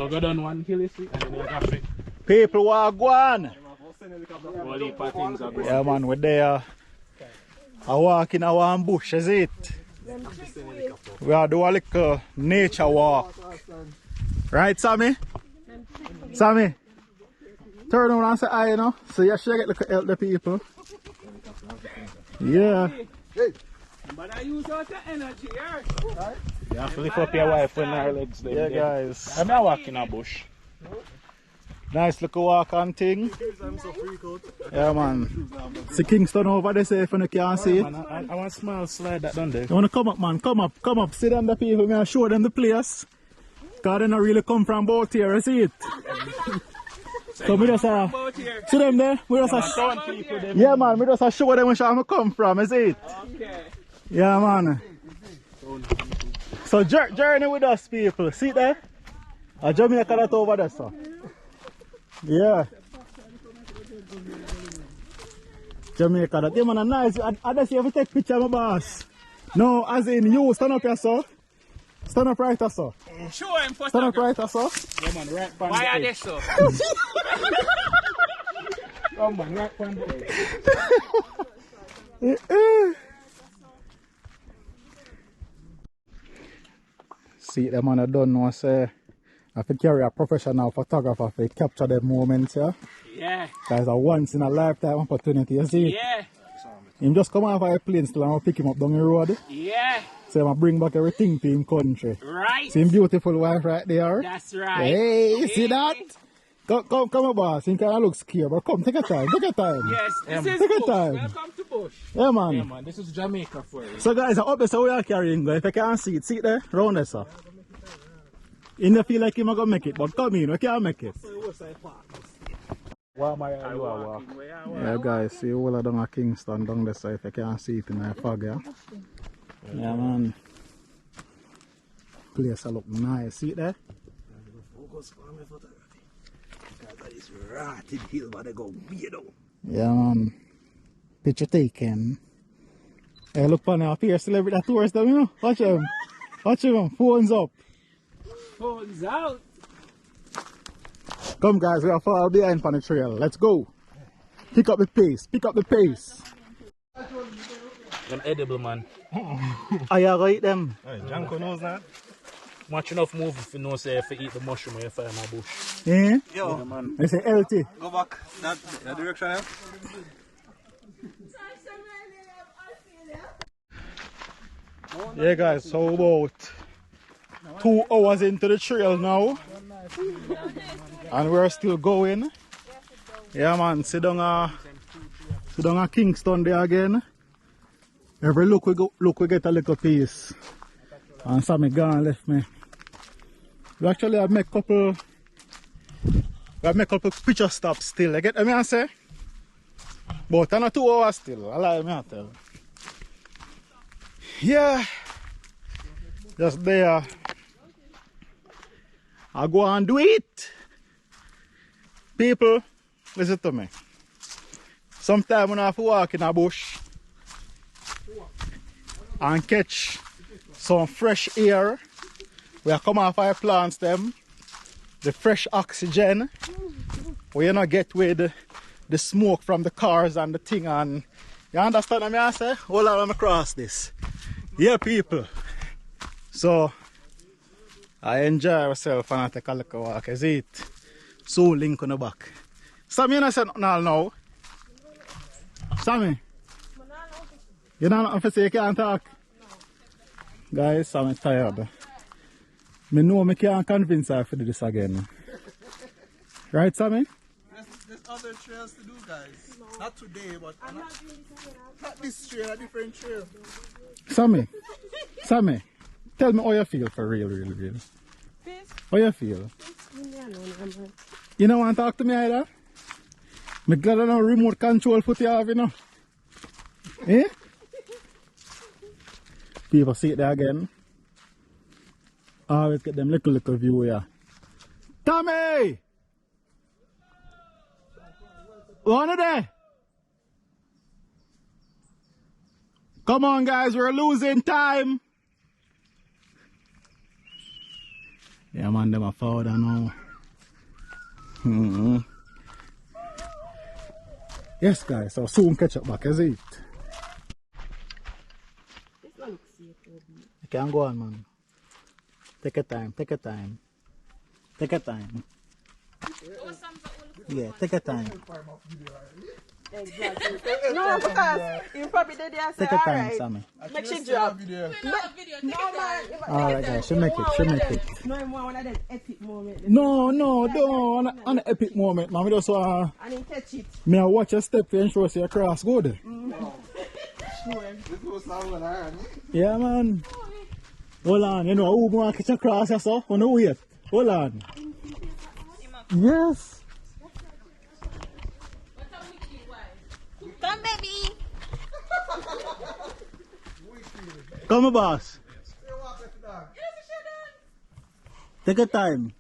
Go down one hill and then you have it. People walk one. Yeah, man, we're there. I walk in our bush, is it? We are doing a little nature walk. Right, Sammy? Sammy? Turn around and say hi, you know? So you should get to help the people. Yeah. But I use all the energy here. You have to lift up your wife when her legs there. Yeah, guys. I'm not walking in a bush. Nice little walk and thing. Yeah, man. See Kingston over there, say if you can't see it. I want a small slide that down there. You want to come up, man? Come up. See them the people, me show them the place. Because they don't really come from both here, you see it? So we just see them there? We just yeah, man, we just show them where I come from, you see it? Okay. Yeah, man. So journey with us, people. See there? A Jamaica that over there, so. Yeah. Jamaica that. Yeah, man, a nice. I just have to take picture of my boss. No, as in you, stand up here, sir. Stand up right, sir. Show him for stand up right, sir. Yeah, man, right. Why are they so? Oh, man, right on the See, the man I don't know, say, I have to carry a professional photographer to capture the moments, yeah? Yeah. That's a once in a lifetime opportunity, you see? Yeah. Him just come off of a plane still and I'll pick him up down the road. Yeah. So I bring back everything to him country. Right. See him beautiful wife right there? That's right. Hey, see that? Come on, boss. He kind of look scared, but come, take your time, take your time. Yes, this is take your bush. time. Welcome to bush. Yeah, man. Yeah, man, this is Jamaica for you. So guys, I hope that's how we are carrying, guys. If you can't see it there, round there, sir. You don't feel like you're going to make it, but come in, we can't make it. Yeah, guys, see all of them at Kingston down there, so if you can't see it in the fog, yeah? Yeah, man. Place look nice, see it there? Yeah, man. Picture taken. Hey, look on up here, celebrity tourist them, you know? Watch them. Watch them, phones up. Phones out. Come guys, we are far behind on the trail. Let's go. Pick up the pace, pick up the pace. An edible, man. I eat them. Hey, Janko knows that. Much enough move if you know say if you eat the mushroom or you find a bush. Yeah? Yo, man. They say healthy. Go back that direction, yeah? Yeah guys, so about 2 hours into the trail now. And we're still going. Yeah man, sit down at Kingston there again. Every look we get a little piece. And Sammy gone left me. We actually have make couple picture stops still. You get what I say? But I'm not 2 hours still. I lie me I tell. Yeah. Just there. I go and do it. People, listen to me. Sometimes when I have to walk in a bush and catch some fresh air, we come off our plants them, the fresh oxygen, we not get with the smoke from the cars and the thing, and you understand what I say? Hold on, let me cross this. Yeah people. So I enjoy myself and I take a little walk, is it? So link on the back. Sammy, you not say nothing all now? Sammy? You know nothing to say, you can't talk? No. Guys, Sammy tired. I know I can't convince her to do this again. Right, Sammy? other trails to do, guys. Not today, but not this trail, a different trail. Sammy, tell me how you feel for real. How you feel? You don't want to talk to me either? Me glad I know remote control foot you have, you know. Eh? People see it there again. Always get them little view here. Tommy! One of there? Come on guys, we're losing time. Yeah man, them are forward now. Yes guys, so soon catch up back, is it? You can go on man. Take your time. Yeah, take your time. Exactly. No, because you probably did there. Take your time, Sammy. Make she drop. No, man. Alright guys, she make it. No, more one of them epic moments. No, don't. On an epic moment, man. We just I didn't catch it. me watch a step and show you across good. Yeah, man. Hold on, you know, who want to catch across here, so? On the wait. Hold on. Yes. Come, baby. Come, boss. Take your time.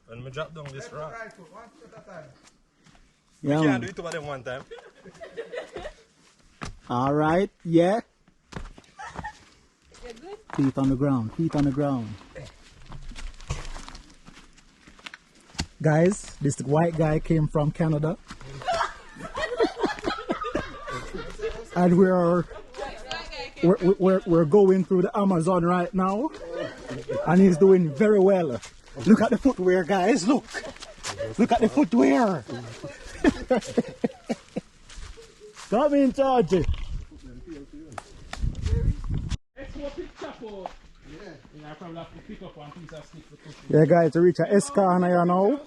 When we drop down this rock, Yeah, we man. can't do it over them one time. Alright, yeah. Feet on the ground. Guys, this white guy came from Canada. And we're going through the Amazon right now. And he's doing very well. Look at the footwear, guys, look. Look at the footwear. Come in, George. Yeah, guys, to reach a S-corner here now.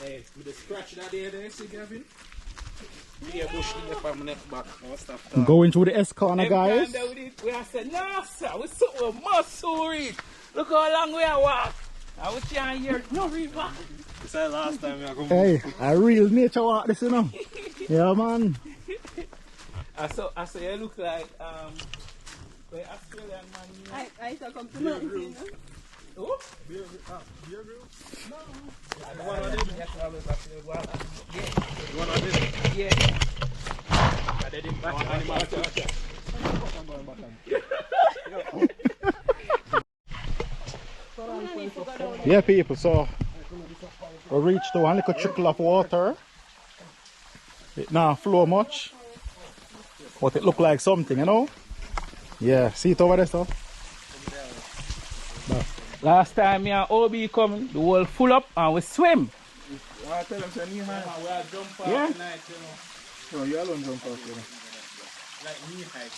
Hey, with the scratch that there, see Gavin? Yeah, bush in the from neck back. Going through the S-corner, guys. We have said, no, sir, we so we must so read. Look how long we are walk. I was trying here, no read back. This is the last time we are going. Hey, a real nature walk this, you know. Yeah, man. I saw you look like the Australian man. I shall come to nothing. Oh? Beer grill? No. The one I did. Yes, I was actually well. Yeah. The one I did? Yeah. I didn't back Yeah, people, so we reached to one little trickle of water. It not flow much, but it look like something, you know? Yeah, see it over there, so? Last time me and OB come, the whole full up and we swim. I tell them, say, knee high. We are jump off Yeah? tonight, you know. No, you alone jump off, you know. Like knee height.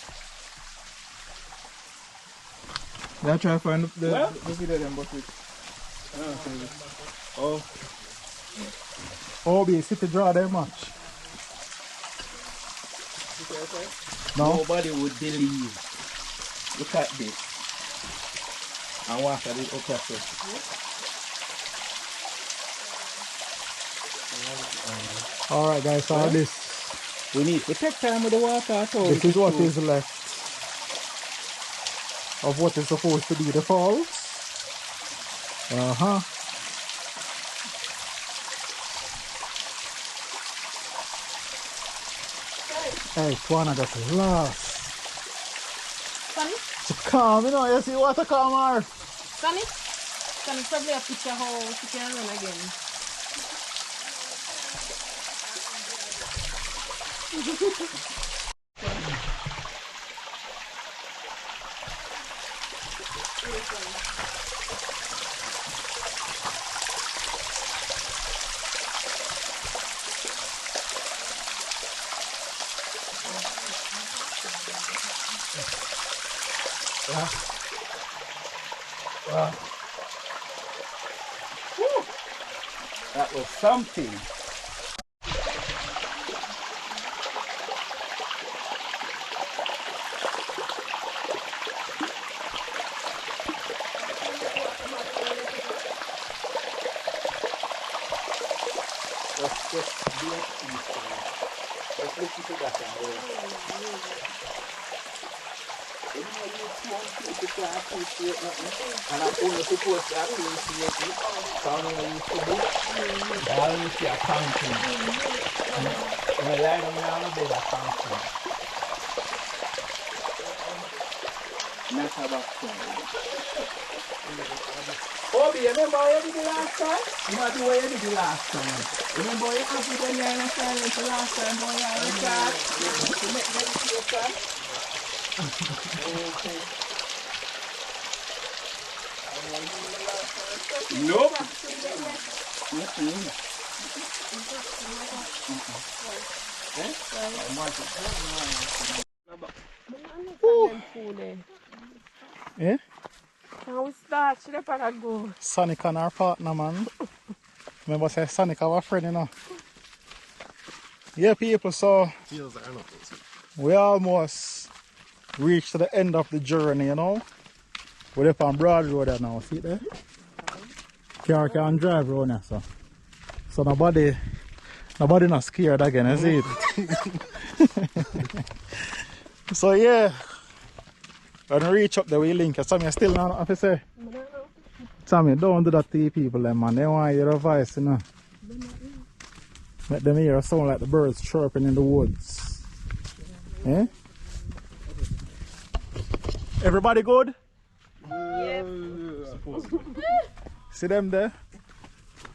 Yeah, try to find the Well? video them, but it. Oh. Oh, be sit to draw there much. No? Nobody would believe. Look at this. And watch at it okay, so. Alright guys, so this We need to take time with the water. So this is what is left of what is supposed to be the falls. Hey, Twana just lost. Sunny? So calm, you know, you see water calm her. Sunny? Sunny, probably a picture how she can run again. That was something. Let's listen to that one. You know, you want people to appreciate nothing, and I'm only supposed to appreciate it. So I'm going to use the book. I only see accounting. When I lie down now, I'm about accounting. Not about Obi, remember what you did the last time? You might do what you did the last time. Remember what you happened when you were in a silence the last time when you were in a chat? To make meditation? Okay. Nope. Eh? Can we start? Should I go? Sonic and our partner, man. Remember, say Sonic our friend, you know. Yeah, people, so we almost reached the end of the journey, you know. We're up on Broad Road there now, see it there? Car can drive around there, so nobody not scared again, is it? So yeah, when we reach up there, we link. Sammy, still not have to say? Sammy, don't do that to the people, man. They want your voice, you know. Let them hear a sound like the birds chirping in the woods. Eh? Everybody good? Yes. See them there?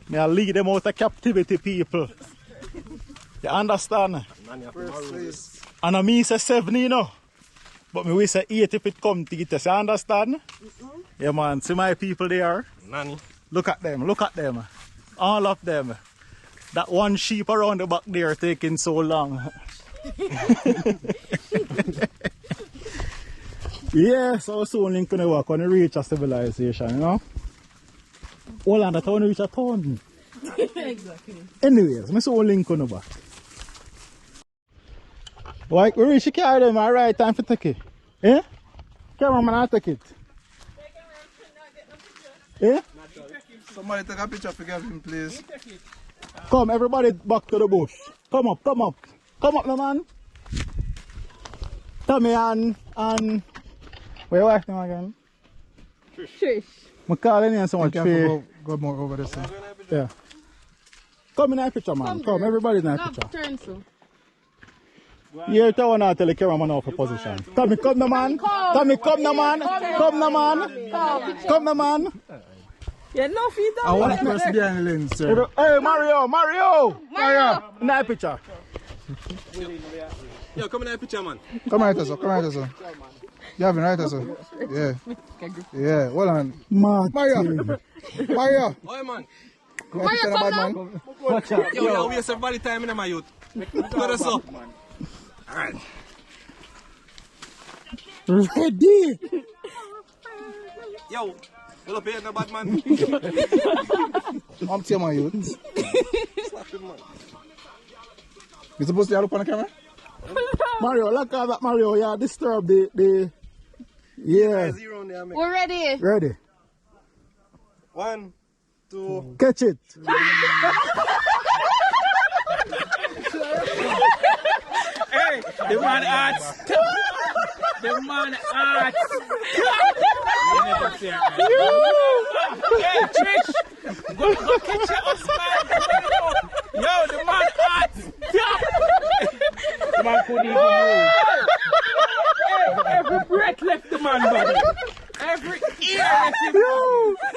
May I lead them out of captivity, people. You understand? And I me say 7, you know. But me we say 8 if it come to get us. You understand? Yeah, man. See my people there? Nanny. Look at them. Look at them. All of them. That one sheep around the back there taking so long. Yeah, so soon link to the work when you reach a civilization, you know? Hold on, that's when you reach a town. Exactly. Anyways, I soon link on the back. Like, we reach the car then, alright, time for take it. Eh? Cameraman, I'll take it. Eh? Somebody take a picture for Gavin, please. Come, everybody back to the bush. Come up, come up. Come up, no man. Tommy and where your wife name again? Trish. I'm calling you so much. Go more over this. Yeah. Come in that picture, man. Come, everybody in that picture. Turn so. Yeah, I want to tell the cameraman off a position. Tommy, come the man. Tommy, come the man. Come the man. Come the man. Yeah, no feet I want to press behind the lens, sir. Hey, Mario. In that picture. Yo, come in that picture, man. Come right, sir. Come right, sir. Gavin, right, sir. Yeah. Yeah, hold on. Mario. Oi, man. Mario, come man. Watch out. Yo, we waste everybody time in my youth. Go to so. Alright. Ready. Yo, pull up here, no bad man. I'm telling my youth. You supposed to look on the camera? Mario, look at that, Mario. Yeah, disturb the yeah. We're ready. Ready. 1, 2. Catch it. Hey, the man arts. The man arts. You never say it. Hey, Trish. Go catch your husband. Yo, the man arts. The man couldn't even move. Hey, every breath left the man body. Every ear left him.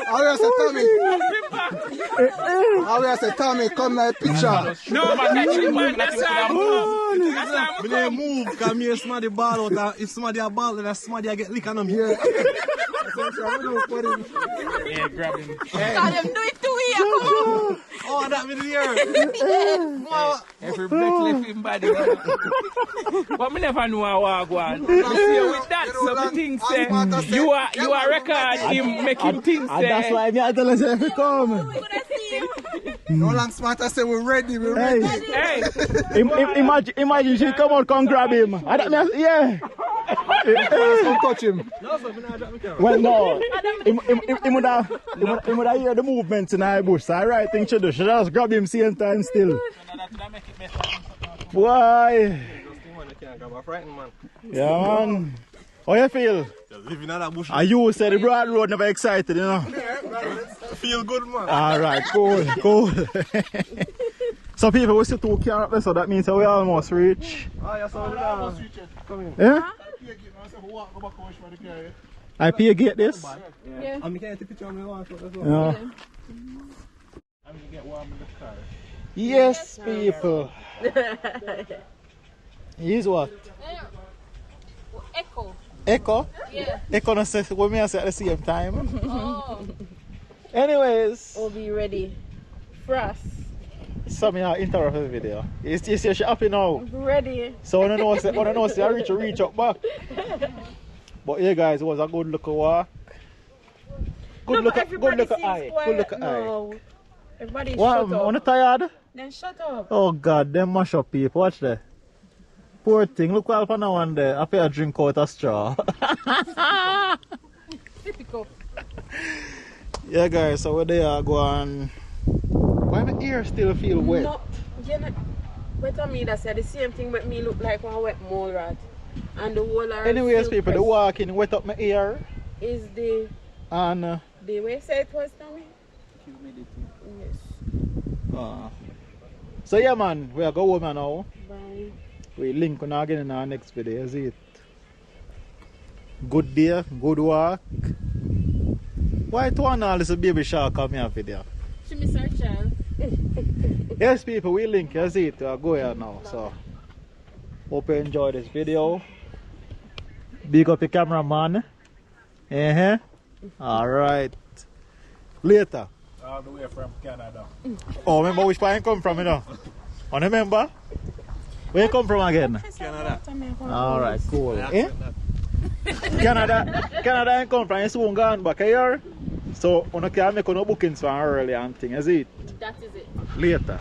I will say Tommy, come in the picture. No, man, that's the man. That's how I move. That's how I We didn't move because me and somebody ball out. If somebody a ball, then somebody get lick on them. Yeah. Yeah, grab him. Tell them do it to me. Come on. Oh, that me here. Every breath left him body. But me never know how I go on. You see, with that, so the thing say, you are record him, make him think say. And that's why I tell us if you come. We're gonna see No long smart, I say we're ready, we're ready. Hey, Hey, imagine she come out, come grab him. I don't know, yeah. Let's come touch him. No, sir, I'm not dropping the camera. Well, no. He would have hear the movements in our bush. So I right thing she do. She just grab him same time still. Why? I'm frightened, man. Yeah, man. How you feel? Just living in that bush. Are you said the broad road never excited, you know? Feel good, man. Alright, cool. Some people will see 2 cars up there, so that means that we almost reach. Oh, yeah, so come in. Yeah? I pay gate this? Yeah. I'm going to take a picture of my wife. Yeah. Yes, people. He's what? Echo. Echo? Yeah. Echo no say what me I say at the same time. Oh. Anyways, We'll be ready for us. so me interrupt the video. You see she happy now. Ready. So I don't know say I reach up back. But yeah guys, it was a good look at walk. Good look at eye. Good look at eye. No. Everybody What? shut up. Wanna tired? Then shut up. Oh god, them mash up people. Watch that. Poor thing. Look what happened now and there. I pay a drink out a straw. Typical. Yeah guys, so we're there going. Why my ear still feel wet? No, you know, what me that said the same thing with me look like one wet mole rat. And the whole are Anyways still people, the pressed. walking wet up my ear. Is the And way you say it was to me? Yes. so yeah man, we are going home now. Bye. We link on again in our next video, is it? Good day, good walk. Why to one all this baby shark come here video? She miss her child. Yes people, we link, is it? We are going here now. So hope you enjoy this video. Big up your cameraman. Alright. Later. all the way from Canada. Oh, remember which part you come from, you know? Oh, remember? Where you come from again? Canada. Alright, cool. Eh? Canada you come from, you soon gone back here. So, you can't make no bookings from early and thing, is it? That is it. Later.